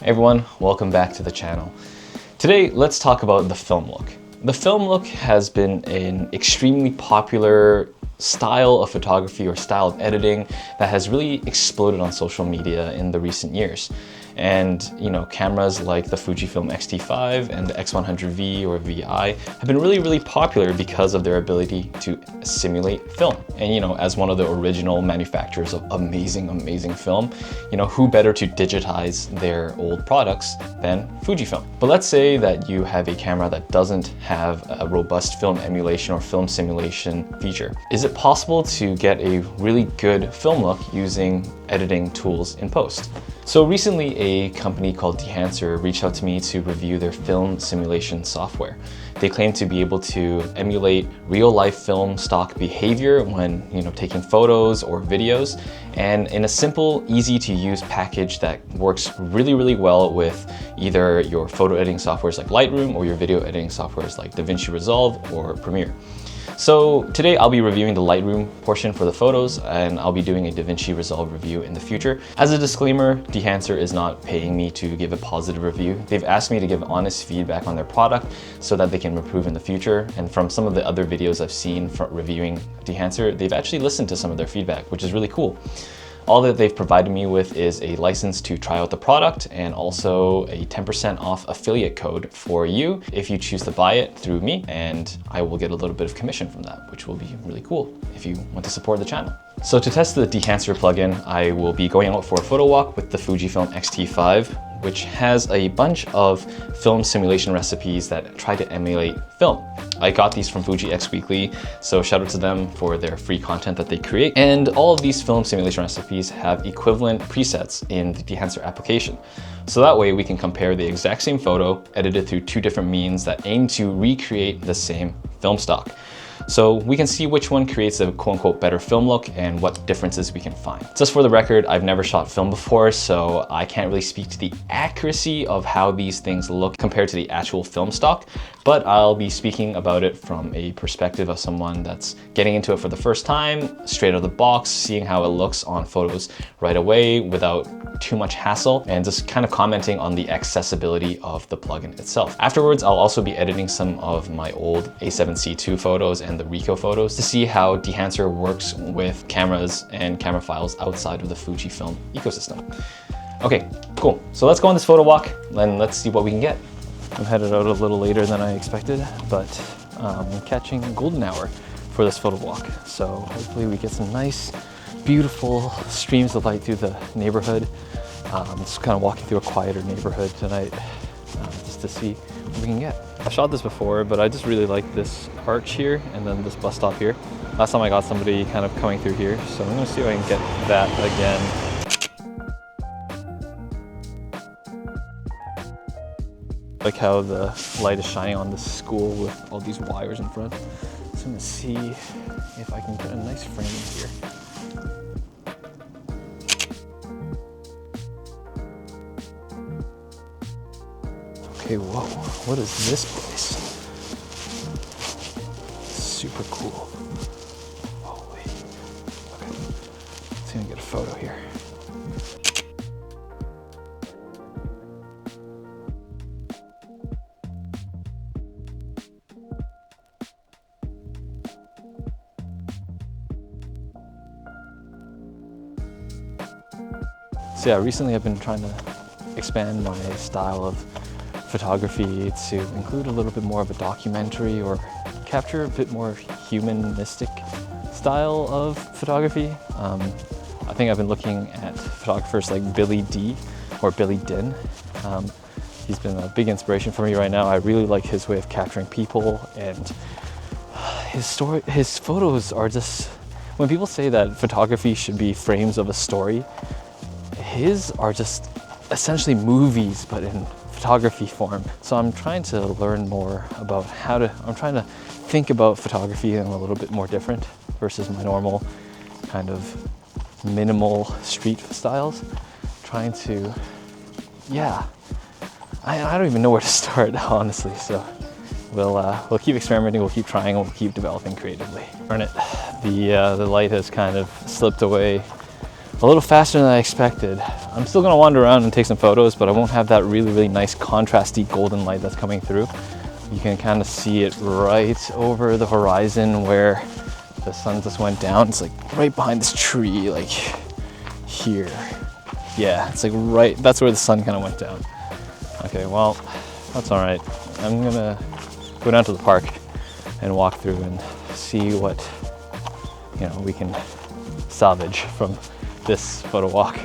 Everyone, welcome back to the channel. Today, let's talk about the film look. The film look has been an extremely popular style of photography or style of editing that has really exploded on social media in the recent years. And cameras like the Fujifilm XT5 and the X100V or VI have been really popular because of their ability to simulate film. And as one of the original manufacturers of amazing film, who better to digitize their old products than Fujifilm? But let's say that you have a camera that doesn't have a robust film emulation or film simulation feature. Is it possible to get a really good film look using editing tools in post? So recently, a company called Dehancer reached out to me to review their film simulation software. They claim to be able to emulate real-life film stock behavior when taking photos or videos, and in a simple, easy-to-use package that works really well with either your photo editing softwares like Lightroom or your video editing softwares like DaVinci Resolve or Premiere. So today I'll be reviewing the Lightroom portion for the photos, and I'll be doing a DaVinci Resolve review in the future. As a disclaimer, Dehancer is not paying me to give a positive review. They've asked me to give honest feedback on their product so that they can improve in the future. And from some of the other videos I've seen from reviewing Dehancer, they've actually listened to some of their feedback, which is really cool. All that they've provided me with is a license to try out the product and also a 10% off affiliate code for you if you choose to buy it through me, and I will get a little bit of commission from that, which will be really cool if you want to support the channel. So to test the Dehancer plugin, I will be going out for a photo walk with the Fujifilm XT5, which has a bunch of film simulation recipes that try to emulate film. I got these from Fuji X Weekly, so shout out to them for their free content that they create. And all of these film simulation recipes have equivalent presets in the Dehancer application. So that way we can compare the exact same photo edited through two different means that aim to recreate the same film stock. So we can see which one creates a quote-unquote better film look and what differences we can find. Just for the record, I've never shot film before, so I can't really speak to the accuracy of how these things look compared to the actual film stock, but I'll be speaking about it from a perspective of someone that's getting into it for the first time, straight out of the box, seeing how it looks on photos right away without too much hassle, and just kind of commenting on the accessibility of the plugin itself. Afterwards, I'll also be editing some of my old A7Cii photos and the Ricoh photos to see how Dehancer works with cameras and camera files outside of the Fujifilm ecosystem. Okay, cool. So let's go on this photo walk and let's see what we can get. I'm headed out a little later than I expected, but I'm catching golden hour for this photo walk. So hopefully we get some nice, beautiful streams of light through the neighborhood. Just kind of walking through a quieter neighborhood tonight just to see what we can get. I shot this before, but I just really like this arch here and then this bus stop here. Last time I got somebody kind of coming through here, so I'm gonna see if I can get that again. Like how the light is shining on this school with all these wires in front. So I'm gonna see if I can get a nice frame in here. Okay, whoa, what is this place? Super cool. Holy, okay, let's see if I can get a photo here. So yeah, recently I've been trying to expand my style of photography to include a little bit more of a documentary or capture a bit more humanistic style of photography. I think I've been looking at photographers like Billy D or Billy Din. He's been a big inspiration for me right now. I really like his way of capturing people, and his photos are just, when people say that photography should be frames of a story, his are just essentially movies, but in photography form. So I'm trying to learn more about I'm trying to think about photography in a little bit more different versus my normal kind of minimal street styles. Trying to, I don't even know where to start, honestly. So we'll keep experimenting, we'll keep trying, we'll keep developing creatively. Darn it, the light has kind of slipped away a little faster than I expected. I'm still gonna wander around and take some photos, but I won't have that really nice contrasty golden light that's coming through. You can kind of see it right over the horizon where the sun just went down. It's like right behind this tree, like here. Yeah, it's like right, that's where the sun kind of went down. Okay, well, that's all right. I'm gonna go down to the park and walk through and see what, you know, we can salvage from this photo walk.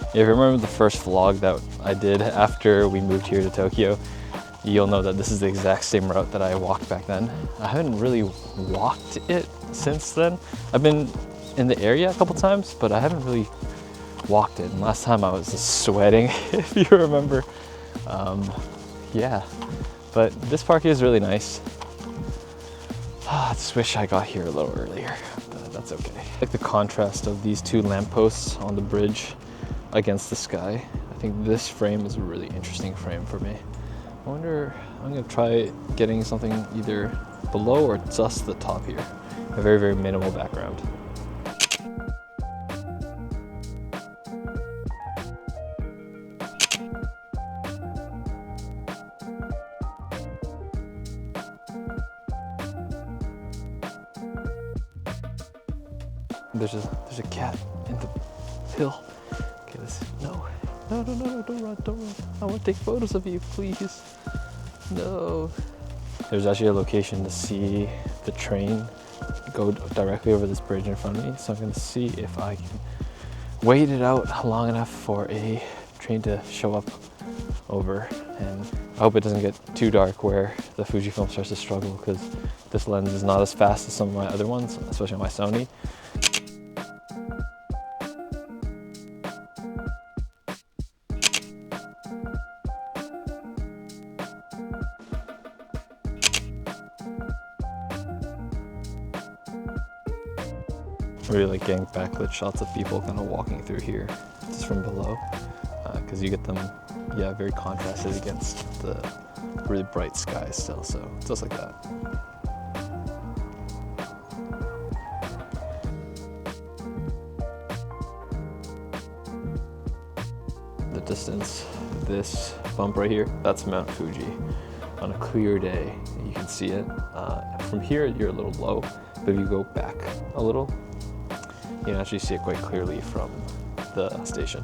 If you remember the first vlog that I did after we moved here to Tokyo, you'll know that this is the exact same route that I walked back then. I haven't really walked it since then. I've been in the area a couple times, but I haven't really walked it. And last time I was just sweating, if you remember. Yeah, but this park is really nice. I just wish I got here a little earlier, but that's okay. I like the contrast of these two lampposts on the bridge against the sky. I think this frame is a really interesting frame for me. I wonder, I'm gonna try getting something either below or just the top here. A very minimal background. There's a cat in the hill. Okay, no, don't run. I want to take photos of you, please. No. There's actually a location to see the train go directly over this bridge in front of me. So I'm gonna see if I can wait it out long enough for a train to show up over. And I hope it doesn't get too dark where the Fujifilm starts to struggle, because this lens is not as fast as some of my other ones, especially on my Sony. I really like getting backlit shots of people kind of walking through here, just from below, because you get them, yeah, very contrasted against the really bright sky still, so just like that. The distance, this bump right here, that's Mount Fuji. On a clear day, you can see it. From here, you're a little low, but if you go back a little, you can actually see it quite clearly from the station,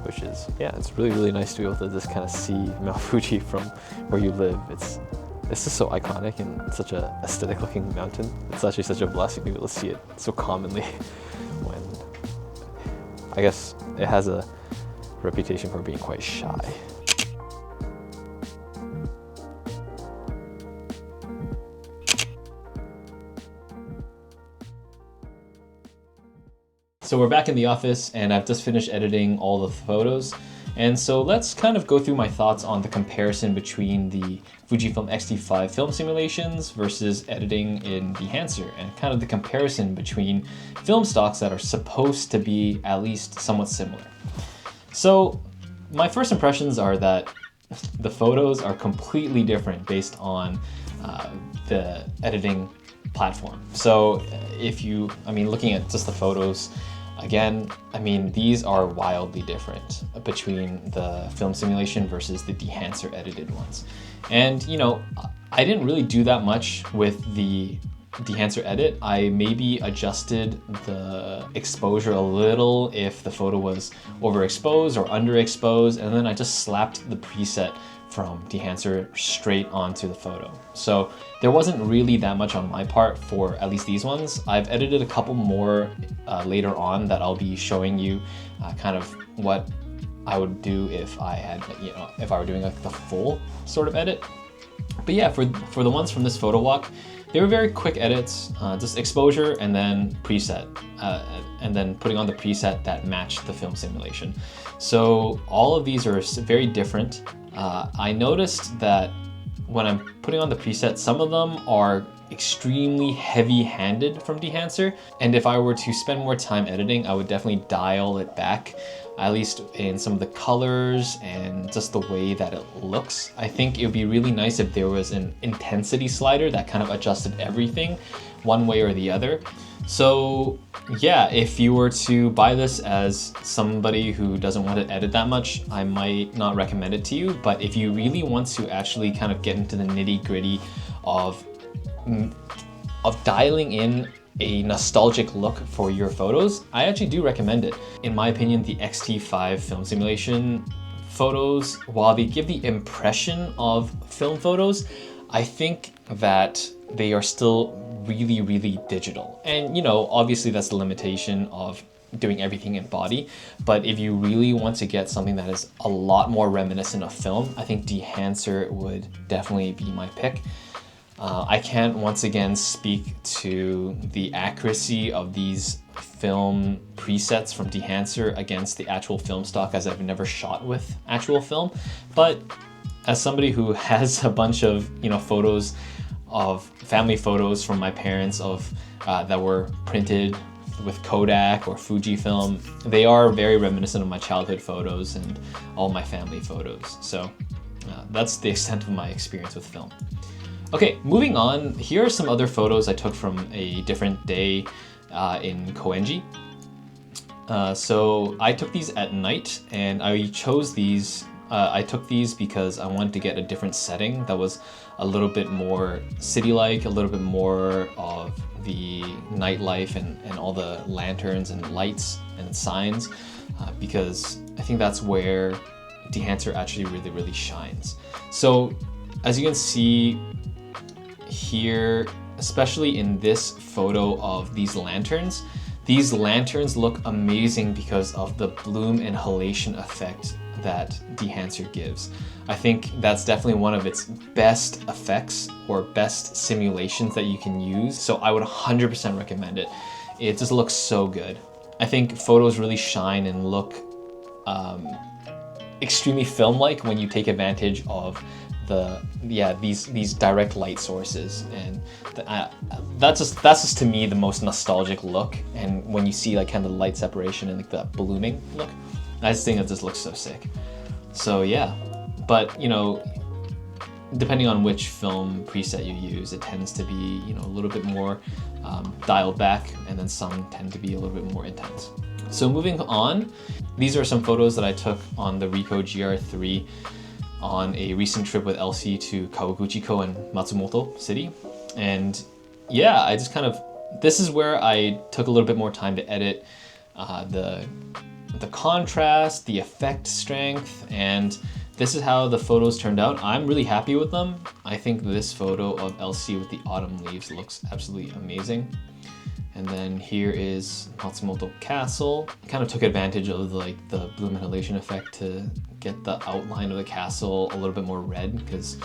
which is, yeah, it's really nice to be able to just kind of see Mount Fuji from where you live. It's just so iconic and such a aesthetic looking mountain. It's actually such a blessing to be able to see it so commonly when, I guess it has a reputation for being quite shy. So we're back in the office and I've just finished editing all the photos. And so let's kind of go through my thoughts on the comparison between the Fujifilm XT5 film simulations versus editing in Dehancer, and kind of the comparison between film stocks that are supposed to be at least somewhat similar. So my first impressions are that the photos are completely different based on the editing platform. So looking at just the photos, again, these are wildly different between the film simulation versus the Dehancer edited ones. And, I didn't really do that much with the Dehancer edit. I maybe adjusted the exposure a little if the photo was overexposed or underexposed, and then I just slapped the preset from Dehancer straight onto the photo. So there wasn't really that much on my part for at least these ones. I've edited a couple more later on that I'll be showing you kind of what I would do if I had, if I were doing like the full sort of edit. But yeah, for the ones from this photo walk, they were very quick edits, just exposure and then preset, and then putting on the preset that matched the film simulation. So all of these are very different. I noticed that when I'm putting on the preset, some of them are extremely heavy-handed from Dehancer, and if I were to spend more time editing, I would definitely dial it back at least in some of the colors and just the way that it looks. I think it would be really nice if there was an intensity slider that kind of adjusted everything one way or the other. So yeah, if you were to buy this as somebody who doesn't want to edit that much, I might not recommend it to you. But if you really want to actually kind of get into the nitty-gritty of dialing in a nostalgic look for your photos, I actually do recommend it. In my opinion, the XT5 film simulation photos, while they give the impression of film photos, I think that they are still really, really digital. And you know, obviously that's the limitation of doing everything in body. But if you really want to get something that is a lot more reminiscent of film, I think Dehancer would definitely be my pick. I can't once again speak to the accuracy of these film presets from Dehancer against the actual film stock, as I've never shot with actual film. But as somebody who has a bunch of, you know, photos of family photos from my parents of that were printed with Kodak or Fujifilm, they are very reminiscent of my childhood photos and all my family photos. So that's the extent of my experience with film. Okay, moving on, here are some other photos I took from a different day in Koenji. So I took these at night, and I chose these. I took these because I wanted to get a different setting that was a little bit more city-like, a little bit more of the nightlife and all the lanterns and lights and signs, because I think that's where Dehancer actually really, really shines. So as you can see here, especially in this photo of these lanterns look amazing because of the bloom inhalation effect that Dehancer gives. I think that's definitely one of its best effects or best simulations that you can use. So I would 100% recommend it. It just looks so good. I think photos really shine and look extremely film-like when you take advantage of these direct light sources, and that's just to me the most nostalgic look. And when you see like kind of the light separation and like the blooming look, I just think that this looks so sick. So yeah, but you know, depending on which film preset you use, it tends to be, you know, a little bit more dialed back, and then some tend to be a little bit more intense. So moving on, these are some photos that I took on the Ricoh GR3 on a recent trip with Elsie to Kawaguchiko and Matsumoto City. And yeah, I just kind of, this is where I took a little bit more time to edit the contrast, the effect strength, and this is how the photos turned out. I'm really happy with them. I think this photo of Elsie with the autumn leaves looks absolutely amazing. And then here is Matsumoto Castle. Kind of took advantage of the bloom inhalation effect to get the outline of the castle a little bit more red, because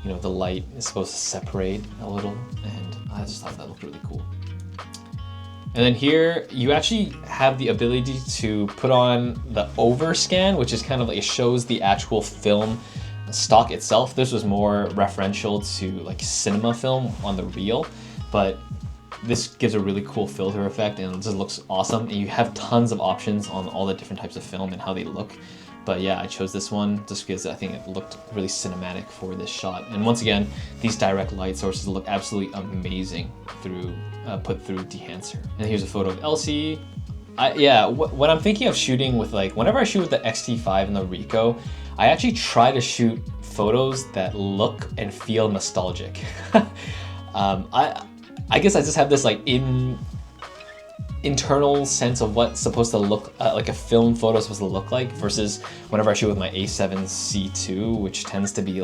you know the light is supposed to separate a little, and I just thought that looked really cool. And then here you actually have the ability to put on the overscan, which is kind of like, it shows the actual film stock itself. This was more referential to like cinema film on the reel, but this gives a really cool filter effect and it just looks awesome. And you have tons of options on all the different types of film and how they look. But yeah, I chose this one just because I think it looked really cinematic for this shot. And once again, these direct light sources look absolutely amazing through put through Dehancer. And here's a photo of Elsie. When I'm thinking of shooting with whenever I shoot with the XT5 and the Ricoh, I actually try to shoot photos that look and feel nostalgic. I guess I just have this internal sense of what's supposed to look like a film photo is supposed to look like, versus whenever I shoot with my A7Cii II, which tends to be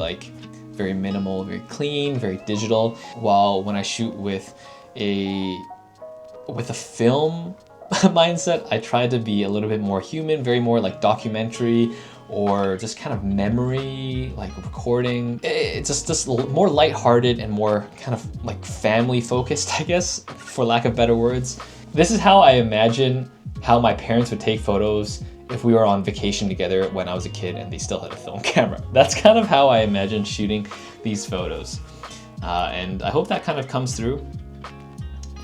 very minimal, very clean, very digital. While when I shoot with a film mindset, I try to be a little bit more human, very more documentary, or just kind of memory, recording. It's just more lighthearted and more kind of family focused, I guess, for lack of better words. This is how I imagine how my parents would take photos if we were on vacation together when I was a kid and they still had a film camera. That's kind of how I imagine shooting these photos. And I hope that kind of comes through.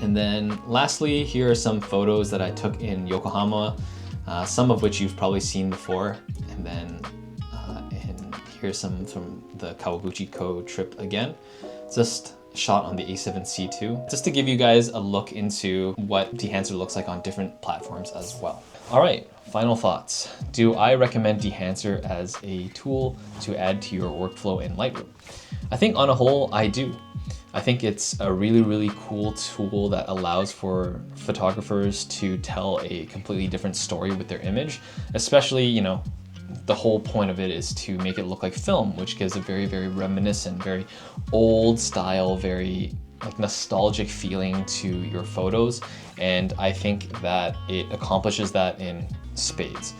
And then lastly, here are some photos that I took in Yokohama some of which you've probably seen before. And then and here's some from the Kawaguchi Co trip again. Just shot on the A7Cii too, just to give you guys a look into what Dehancer looks like on different platforms as well. All right, final thoughts. Do I recommend Dehancer as a tool to add to your workflow in Lightroom? I think on a whole, I do. I think it's a really, really cool tool that allows for photographers to tell a completely different story with their image, especially, you know, the whole point of it is to make it look like film, which gives a very, very reminiscent, very old style, very like nostalgic feeling to your photos. And I think that it accomplishes that in spades.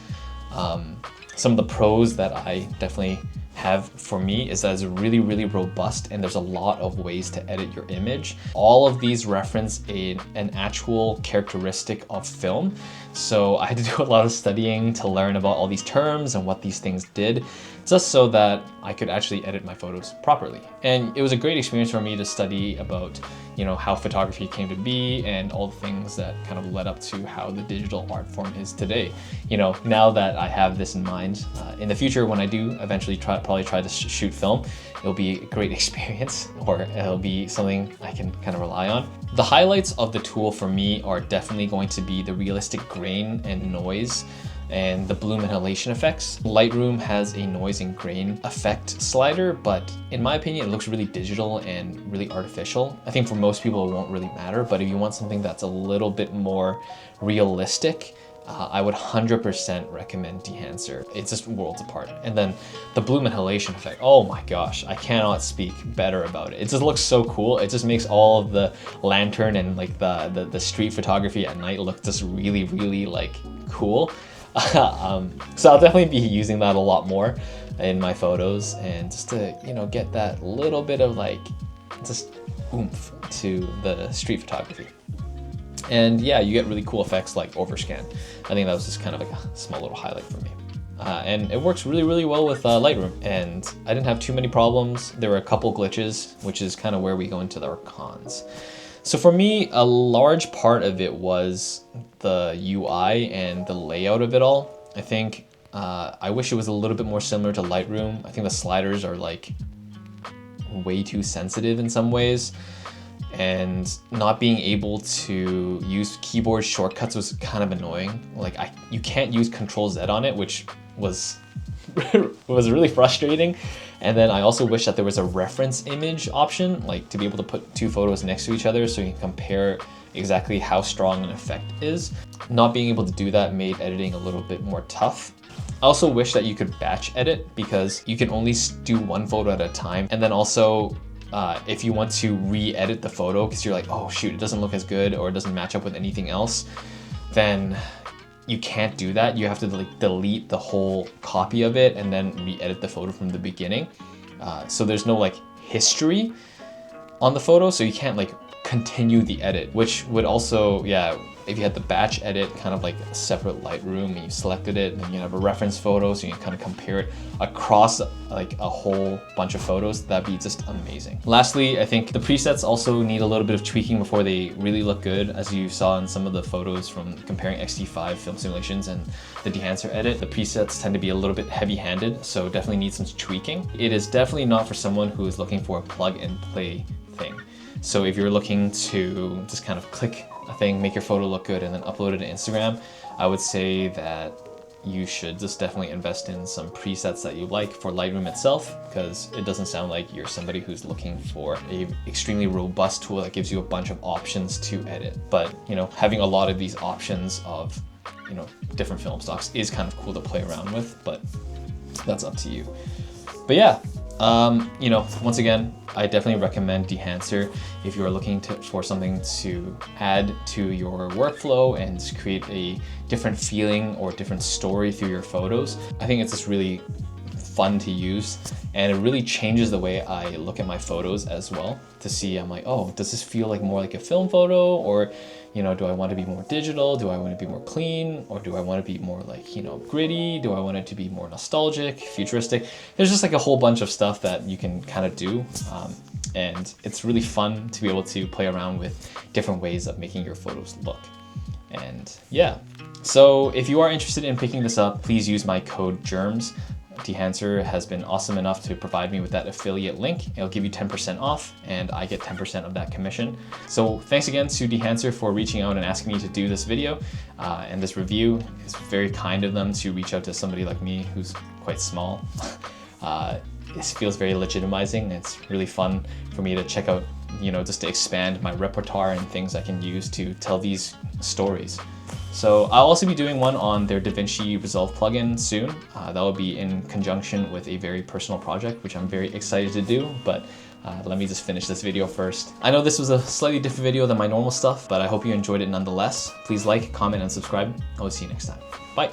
Some of the pros that I definitely have for me is that it's really, really robust and there's a lot of ways to edit your image. All of these reference an actual characteristic of film. So I had to do a lot of studying to learn about all these terms and what these things did, just so that I could actually edit my photos properly. And it was a great experience for me to study about, you know, how photography came to be and all the things that kind of led up to how the digital art form is today. You know, now that I have this in mind, in the future when I do eventually probably try to shoot film, it'll be a great experience, or it'll be something I can kind of rely on. The highlights of the tool for me are definitely going to be the realistic grain and noise and the bloom and halation effects. Lightroom has a noise and grain effect slider, but in my opinion, it looks really digital and really artificial. I think for most people, it won't really matter, but if you want something that's a little bit more realistic, I would 100% recommend Dehancer. It's just worlds apart. And then the bloom and halation effect, oh my gosh, I cannot speak better about it. It just looks so cool. It just makes all of the lantern and like the street photography at night look just really, really like cool. So I'll definitely be using that a lot more in my photos, and just to, you know, get that little bit of like just oomph to the street photography. And yeah, you get really cool effects like overscan. I think that was just kind of like a small little highlight for me. And it works really, really well with Lightroom, and I didn't have too many problems. There were a couple glitches, which is kind of where we go into our cons. So for me, a large part of it was the UI and the layout of it all. I think I wish it was a little bit more similar to Lightroom. I think the sliders are like way too sensitive in some ways, and not being able to use keyboard shortcuts was kind of annoying. Like you can't use Control-Z on it, which was was really frustrating. And then I also wish that there was a reference image option, like to be able to put two photos next to each other so you can compare exactly how strong an effect is. Not being able to do that made editing a little bit more tough. I also wish that you could batch edit, because you can only do one photo at a time. And then also, if you want to re-edit the photo because you're like, oh shoot, it doesn't look as good or it doesn't match up with anything else, then you can't do that. You have to like delete the whole copy of it and then re-edit the photo from the beginning. So there's no like history on the photo, so you can't like continue the edit, which would also, yeah, if you had the batch edit, kind of like a separate Lightroom, and you selected it, and then you have a reference photo, so you can kind of compare it across like a whole bunch of photos, that'd be just amazing. Lastly, I think the presets also need a little bit of tweaking before they really look good. As you saw in some of the photos from comparing XT5 film simulations and the Dehancer edit, the presets tend to be a little bit heavy-handed, so definitely need some tweaking. It is definitely not for someone who is looking for a plug and play thing. So if you're looking to just kind of click a thing, make your photo look good, and then upload it to Instagram, I would say that you should just definitely invest in some presets that you like for Lightroom itself, because it doesn't sound like you're somebody who's looking for a extremely robust tool that gives you a bunch of options to edit. But, you know, having a lot of these options of, you know, different film stocks is kind of cool to play around with, but that's up to you. But yeah, you know, once again, I definitely recommend Dehancer if you are looking for something to add to your workflow and to create a different feeling or different story through your photos. I think it's just really fun to use, and it really changes the way I look at my photos as well, to see, I'm like, oh, does this feel like more like a film photo, or, you know, do I want to be more digital? Do I want to be more clean? Or do I want to be more like, you know, gritty? Do I want it to be more nostalgic, futuristic? There's just like a whole bunch of stuff that you can kind of do. And it's really fun to be able to play around with different ways of making your photos look. And yeah, so if you are interested in picking this up, please use my code GERMS. Dehancer has been awesome enough to provide me with that affiliate link. It'll give you 10% off and I get 10% of that commission. So thanks again to Dehancer for reaching out and asking me to do this video and this review. It's very kind of them to reach out to somebody like me who's quite small. It feels very legitimizing. It's really fun for me to check out, you know, just to expand my repertoire and things I can use to tell these stories. So I'll also be doing one on their DaVinci Resolve plugin soon. That will be in conjunction with a very personal project, which I'm very excited to do, but let me just finish this video first. I know this was a slightly different video than my normal stuff, but I hope you enjoyed it nonetheless. Please like, comment, and subscribe. I will see you next time. Bye.